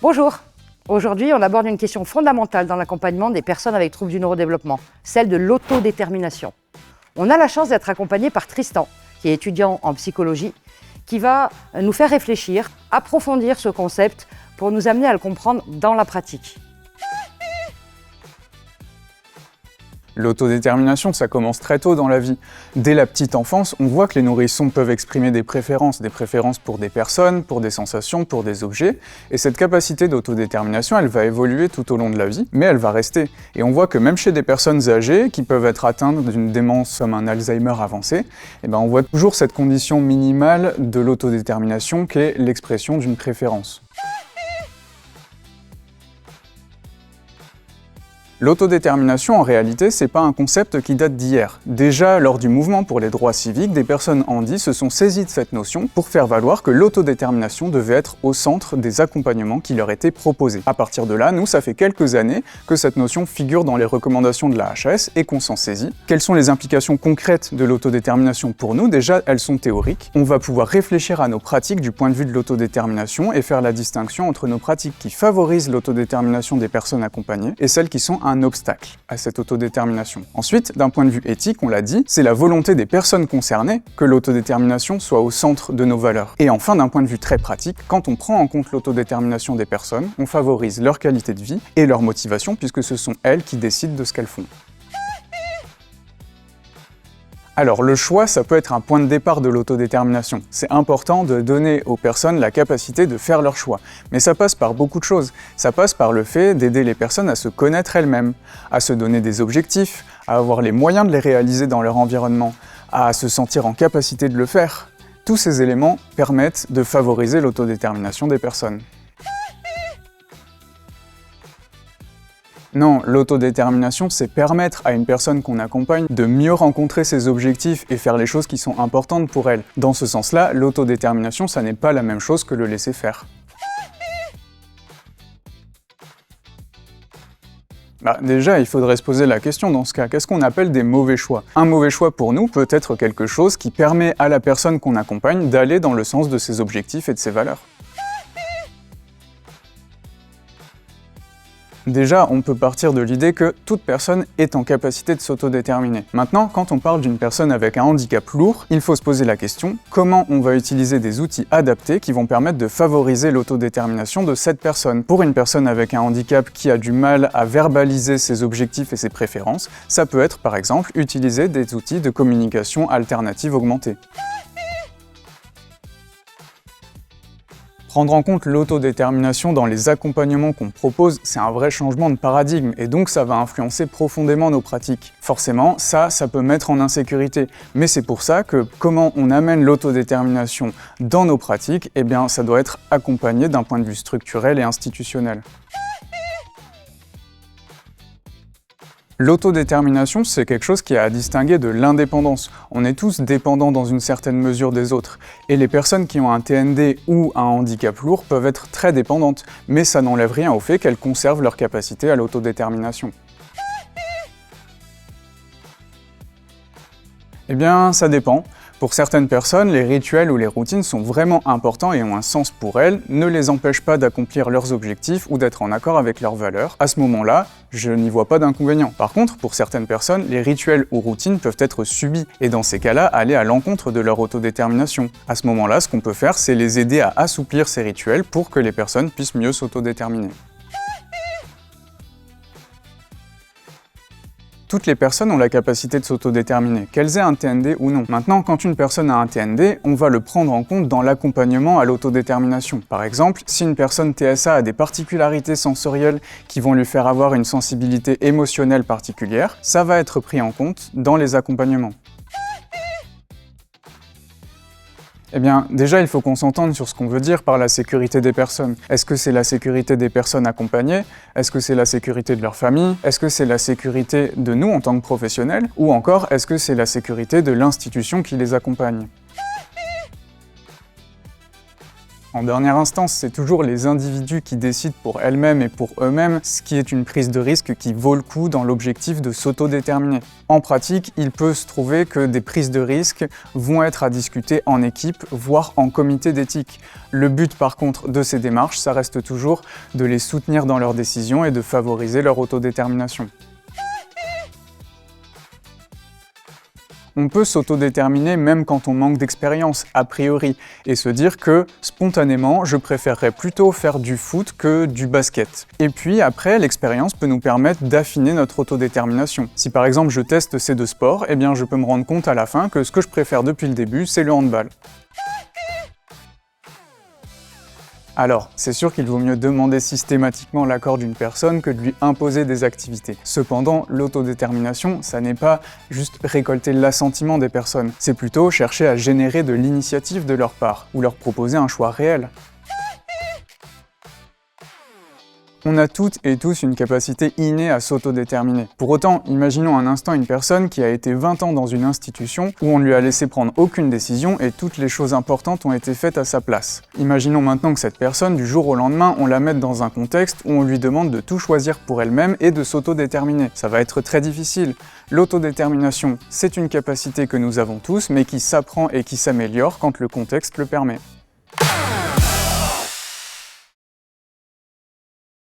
Bonjour. Aujourd'hui, on aborde une question fondamentale dans l'accompagnement des personnes avec troubles du neurodéveloppement, celle de l'autodétermination. On a la chance d'être accompagné par Tristan, qui est étudiant en psychologie, qui va nous faire réfléchir, approfondir ce concept pour nous amener à le comprendre dans la pratique. L'autodétermination, ça commence très tôt dans la vie. Dès la petite enfance, on voit que les nourrissons peuvent exprimer des préférences pour des personnes, pour des sensations, pour des objets, et cette capacité d'autodétermination, elle va évoluer tout au long de la vie, mais elle va rester. Et on voit que même chez des personnes âgées, qui peuvent être atteintes d'une démence comme un Alzheimer avancé, on voit toujours cette condition minimale de l'autodétermination qui est l'expression d'une préférence. L'autodétermination, en réalité, c'est pas un concept qui date d'hier. Déjà, lors du mouvement pour les droits civiques, des personnes handies se sont saisies de cette notion pour faire valoir que l'autodétermination devait être au centre des accompagnements qui leur étaient proposés. À partir de là, nous, ça fait quelques années que cette notion figure dans les recommandations de la HAS et qu'on s'en saisit. Quelles sont les implications concrètes de l'autodétermination pour nous? Déjà, elles sont théoriques. On va pouvoir réfléchir à nos pratiques du point de vue de l'autodétermination et faire la distinction entre nos pratiques qui favorisent l'autodétermination des personnes accompagnées et celles qui sont un obstacle à cette autodétermination. Ensuite, d'un point de vue éthique, on l'a dit, c'est la volonté des personnes concernées que l'autodétermination soit au centre de nos valeurs. Et enfin, d'un point de vue très pratique, quand on prend en compte l'autodétermination des personnes, on favorise leur qualité de vie et leur motivation puisque ce sont elles qui décident de ce qu'elles font. Alors le choix, ça peut être un point de départ de l'autodétermination. C'est important de donner aux personnes la capacité de faire leur choix. Mais ça passe par beaucoup de choses. Ça passe par le fait d'aider les personnes à se connaître elles-mêmes, à se donner des objectifs, à avoir les moyens de les réaliser dans leur environnement, à se sentir en capacité de le faire. Tous ces éléments permettent de favoriser l'autodétermination des personnes. Non, l'autodétermination, c'est permettre à une personne qu'on accompagne de mieux rencontrer ses objectifs et faire les choses qui sont importantes pour elle. Dans ce sens-là, l'autodétermination, ça n'est pas la même chose que le laisser faire. Déjà, il faudrait se poser la question dans ce cas, qu'est-ce qu'on appelle des mauvais choix? Un mauvais choix pour nous peut être quelque chose qui permet à la personne qu'on accompagne d'aller dans le sens de ses objectifs et de ses valeurs. Déjà, on peut partir de l'idée que toute personne est en capacité de s'autodéterminer. Maintenant, quand on parle d'une personne avec un handicap lourd, il faut se poser la question comment on va utiliser des outils adaptés qui vont permettre de favoriser l'autodétermination de cette personne. Pour une personne avec un handicap qui a du mal à verbaliser ses objectifs et ses préférences, ça peut être par exemple utiliser des outils de communication alternative augmentée. Prendre en compte l'autodétermination dans les accompagnements qu'on propose, c'est un vrai changement de paradigme et donc ça va influencer profondément nos pratiques. Forcément, ça peut mettre en insécurité, mais c'est pour ça que comment on amène l'autodétermination dans nos pratiques, ça doit être accompagné d'un point de vue structurel et institutionnel. L'autodétermination, c'est quelque chose qui est à distinguer de l'indépendance. On est tous dépendants dans une certaine mesure des autres. Et les personnes qui ont un TND ou un handicap lourd peuvent être très dépendantes, mais ça n'enlève rien au fait qu'elles conservent leur capacité à l'autodétermination. Ça dépend. Pour certaines personnes, les rituels ou les routines sont vraiment importants et ont un sens pour elles, ne les empêchent pas d'accomplir leurs objectifs ou d'être en accord avec leurs valeurs. À ce moment-là, je n'y vois pas d'inconvénient. Par contre, pour certaines personnes, les rituels ou routines peuvent être subis et dans ces cas-là, aller à l'encontre de leur autodétermination. À ce moment-là, ce qu'on peut faire, c'est les aider à assouplir ces rituels pour que les personnes puissent mieux s'autodéterminer. Toutes les personnes ont la capacité de s'autodéterminer, qu'elles aient un TND ou non. Maintenant, quand une personne a un TND, on va le prendre en compte dans l'accompagnement à l'autodétermination. Par exemple, si une personne TSA a des particularités sensorielles qui vont lui faire avoir une sensibilité émotionnelle particulière, ça va être pris en compte dans les accompagnements. Déjà, il faut qu'on s'entende sur ce qu'on veut dire par la sécurité des personnes. Est-ce que c'est la sécurité des personnes accompagnées? Est-ce que c'est la sécurité de leur famille? Est-ce que c'est la sécurité de nous en tant que professionnels? Ou encore, est-ce que c'est la sécurité de l'institution qui les accompagne? En dernière instance, c'est toujours les individus qui décident pour elles-mêmes et pour eux-mêmes, ce qui est une prise de risque qui vaut le coup dans l'objectif de s'autodéterminer. En pratique, il peut se trouver que des prises de risque vont être à discuter en équipe, voire en comité d'éthique. Le but par contre de ces démarches, ça reste toujours de les soutenir dans leurs décisions et de favoriser leur autodétermination. On peut s'autodéterminer même quand on manque d'expérience, a priori, et se dire que, spontanément, je préférerais plutôt faire du foot que du basket. Et puis après, l'expérience peut nous permettre d'affiner notre autodétermination. Si par exemple je teste ces deux sports, eh bien je peux me rendre compte à la fin que ce que je préfère depuis le début, c'est le handball. Alors, c'est sûr qu'il vaut mieux demander systématiquement l'accord d'une personne que de lui imposer des activités. Cependant, l'autodétermination, ça n'est pas juste récolter l'assentiment des personnes, c'est plutôt chercher à générer de l'initiative de leur part, ou leur proposer un choix réel. On a toutes et tous une capacité innée à s'autodéterminer. Pour autant, imaginons un instant une personne qui a été 20 ans dans une institution où on ne lui a laissé prendre aucune décision et toutes les choses importantes ont été faites à sa place. Imaginons maintenant que cette personne, du jour au lendemain, on la mette dans un contexte où on lui demande de tout choisir pour elle-même et de s'autodéterminer. Ça va être très difficile. L'autodétermination, c'est une capacité que nous avons tous, mais qui s'apprend et qui s'améliore quand le contexte le permet.